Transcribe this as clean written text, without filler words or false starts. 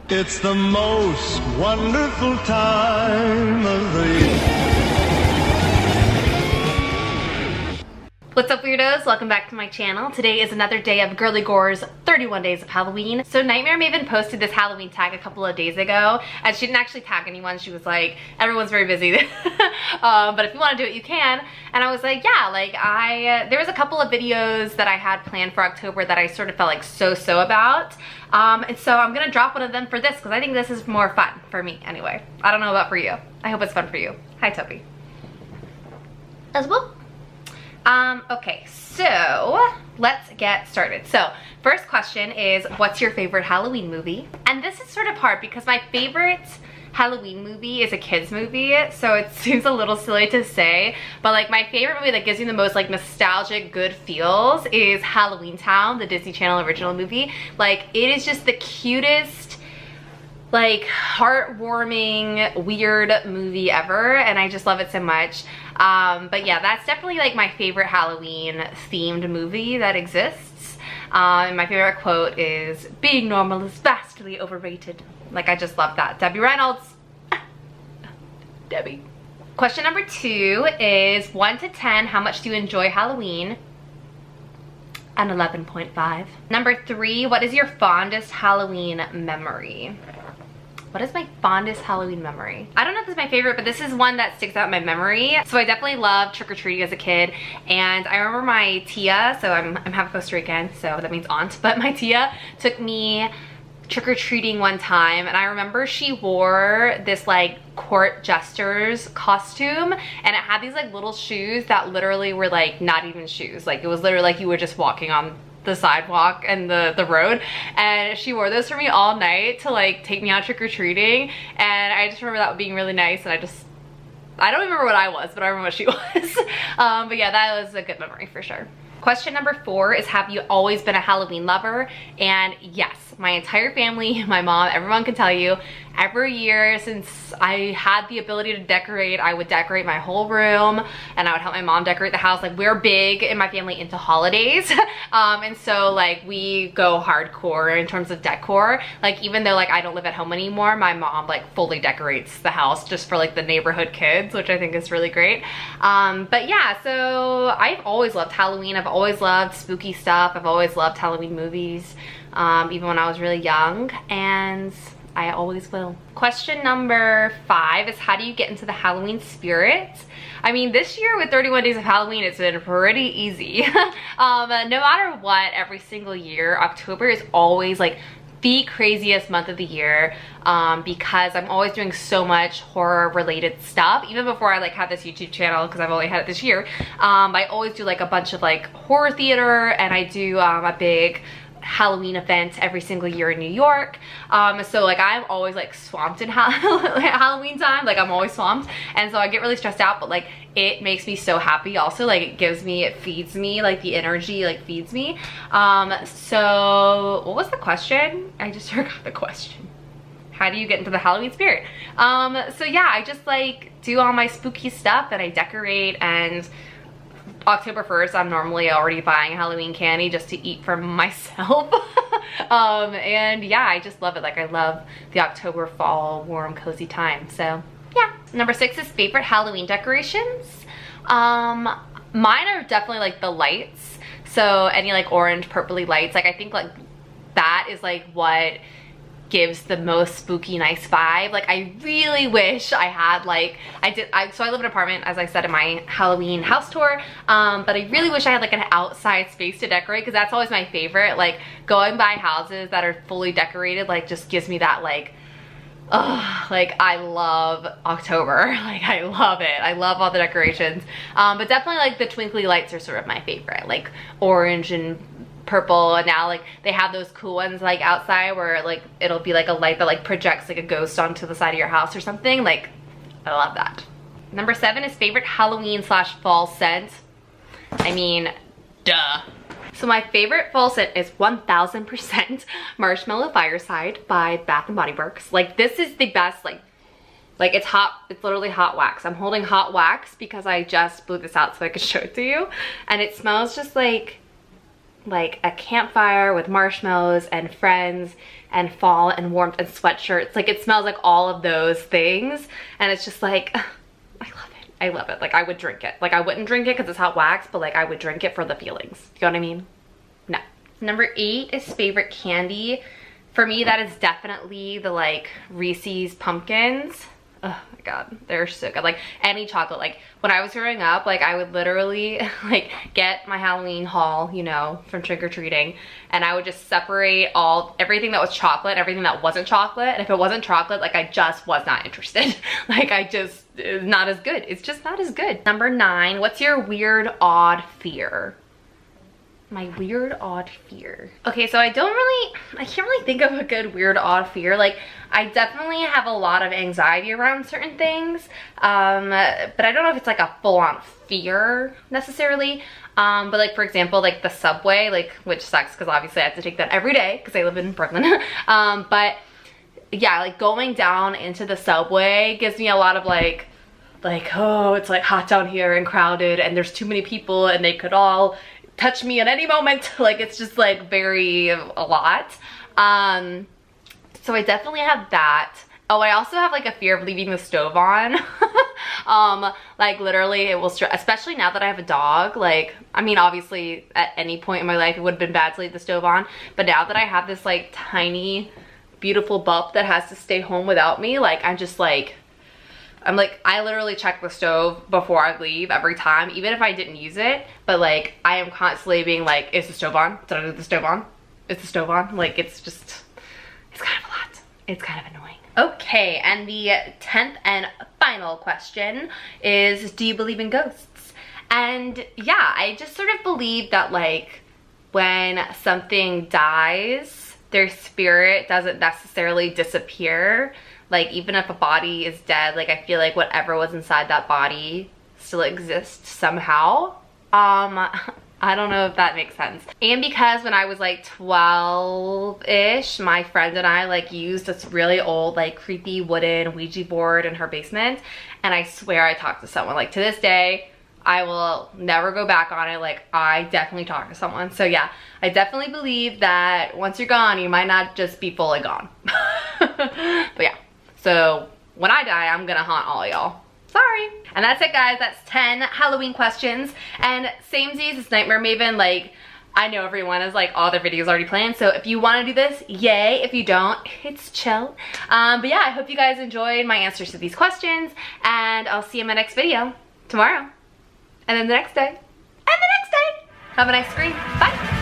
It's the most wonderful time of the year. What's up, weirdos? Welcome back to my channel. Today is another day of Girly Gore's 31 Days of Halloween. So Nightmare Maven posted this Halloween tag a couple of days ago, and she didn't actually tag anyone. She was like, everyone's very busy. But if you want to do it, you can. And I was like, yeah, like there was a couple of videos that I had planned for October that I sort of felt like so about. And so I'm gonna drop one of them for this because I think this is more fun for me anyway. I don't know about for you. I hope it's fun for you. Hi, Toby. As well. Okay, so let's get started. So first question is, what's your favorite Halloween movie? And this is sort of hard because my favorite Halloween movie is a kids movie, so it seems a little silly to say, but like my favorite movie that gives me the most like nostalgic good feels is Halloween Town, the Disney Channel original movie. Like, it is just the cutest, like heartwarming, weird movie ever, and I just love it so much. But yeah, that's definitely like my favorite Halloween themed movie that exists. And my favorite quote is, "Being normal is vastly overrated." Like, I just love that. Debbie Reynolds. Debbie. Question number 2 is, 1 to 10, how much do you enjoy Halloween? An 11.5. Number 3, what is your fondest Halloween memory? What is my fondest Halloween memory? I don't know if this is my favorite, but this is one that sticks out in my memory. So I definitely loved trick-or-treating as a kid. And I remember my tia, so I'm half Costa Rican, so that means aunt, but my tia took me trick-or-treating one time, and I remember she wore this like court jester's costume, and it had these like little shoes that literally were like not even shoes. Like, it was literally like you were just walking on the sidewalk and the road, and she wore those for me all night to like take me out trick-or-treating. And I just remember that being really nice, and I don't remember what I was, but I remember what she was. But yeah, that was a good memory for sure. Question number 4 is, have you always been a Halloween lover? And yes, my entire family, my mom, everyone can tell you, every year since I had the ability to decorate, I would decorate my whole room, and I would help my mom decorate the house. Like, we're big in my family into holidays. And so like we go hardcore in terms of decor. Like, even though like I don't live at home anymore, my mom like fully decorates the house just for like the neighborhood kids, which I think is really great. But yeah, so I've always loved Halloween. I've always loved spooky stuff. I've always loved Halloween movies, even when I was really young, and I always will. Question number 5 is, how do you get into the Halloween spirit? I mean, this year with 31 Days of Halloween, it's been pretty easy. No matter what, every single year, October is always like the craziest month of the year, because I'm always doing so much horror related stuff. Even before I like had this YouTube channel, because I've only had it this year, I always do like a bunch of like horror theater, and I do a big Halloween event every single year in New York. So like I'm always like swamped in Halloween time. Like, I'm always swamped, and so I get really stressed out, but like it makes me so happy also. Like, it feeds me, like the energy like feeds me. So what was the question? I just forgot the question. How do you get into the Halloween spirit? So yeah, I just like do all my spooky stuff, and I decorate, and October 1st, I'm normally already buying Halloween candy just to eat for myself. And yeah, I just love it. Like, I love the October, fall, warm, cozy time. So yeah. Number 6 is favorite Halloween decorations. Mine are definitely like the lights. So any like orange, purpley lights. Like, I think like that is like what gives the most spooky, nice vibe. Like, I really wish I had like, so I live in an apartment, as I said in my Halloween house tour, but I really wish I had like an outside space to decorate, because that's always my favorite. Like, going by houses that are fully decorated like just gives me that like, like, I love October. Like, I love it. I love all the decorations. But definitely like the twinkly lights are sort of my favorite, like orange and purple, and now like they have those cool ones like outside where like it'll be like a light that like projects like a ghost onto the side of your house or something. Like, I love that. Number 7 is favorite Halloween / fall scent. I mean, duh. So my favorite fall scent is 1000% Marshmallow Fireside by Bath & Body Works. Like, this is the best, like it's hot, it's literally hot wax. I'm holding hot wax because I just blew this out so I could show it to you. And it smells just like like a campfire with marshmallows and friends and fall and warmth and sweatshirts. Like it smells like all of those things, and it's just like, I love it. I love it. Like I would drink it. Like I wouldn't drink it because it's hot wax, but like I would drink it for the feelings. You know what I mean? No. Number 8 is favorite candy. For me, that is definitely the like Reese's pumpkins. Oh my god, they're so good. Like any chocolate. Like when I was growing up, like I would literally like get my Halloween haul, you know, from trick-or-treating, and I would just separate everything that was chocolate, everything that wasn't chocolate. And if it wasn't chocolate, like I just was not interested. Like it's not as good. It's just not as good. Number 9, what's your weird, odd fear? My weird, odd fear. Okay, so I can't really think of a good weird, odd fear. Like, I definitely have a lot of anxiety around certain things, but I don't know if it's like a full-on fear necessarily. But like, for example, like the subway, like, which sucks because obviously I have to take that every day because I live in Brooklyn. But yeah, like going down into the subway gives me a lot of like, oh, it's like hot down here and crowded and there's too many people and they could all touch me at any moment. Like it's just like a lot. So I definitely have that. Oh, I also have like a fear of leaving the stove on. Like literally it will especially now that I have a dog. Like, I mean, obviously at any point in my life it would have been bad to leave the stove on, but now that I have this like tiny beautiful pup that has to stay home without me, like I literally check the stove before I leave every time, even if I didn't use it. But like, I am constantly being like, is the stove on? Did I leave the stove on? Is the stove on? Like, it's kind of a lot. It's kind of annoying. Okay, and the 10th and final question is, do you believe in ghosts? And yeah, I just sort of believe that like, when something dies, their spirit doesn't necessarily disappear. Like even if a body is dead, like I feel like whatever was inside that body still exists somehow. I don't know if that makes sense. And because when I was like 12-ish, my friend and I like used this really old like creepy wooden Ouija board in her basement, and I swear I talked to someone. Like to this day, I will never go back on it. Like I definitely talked to someone. So yeah, I definitely believe that once you're gone, you might not just be fully gone. But yeah. So when I die, I'm gonna haunt all y'all. Sorry. And that's it, guys. That's 10 Halloween questions. And samesies, it's Nightmare Maven. Like, I know everyone is like, all their videos already planned. So if you want to do this, yay. If you don't, it's chill. But yeah, I hope you guys enjoyed my answers to these questions. And I'll see you in my next video tomorrow. And then the next day. And the next day. Have a nice screen. Bye.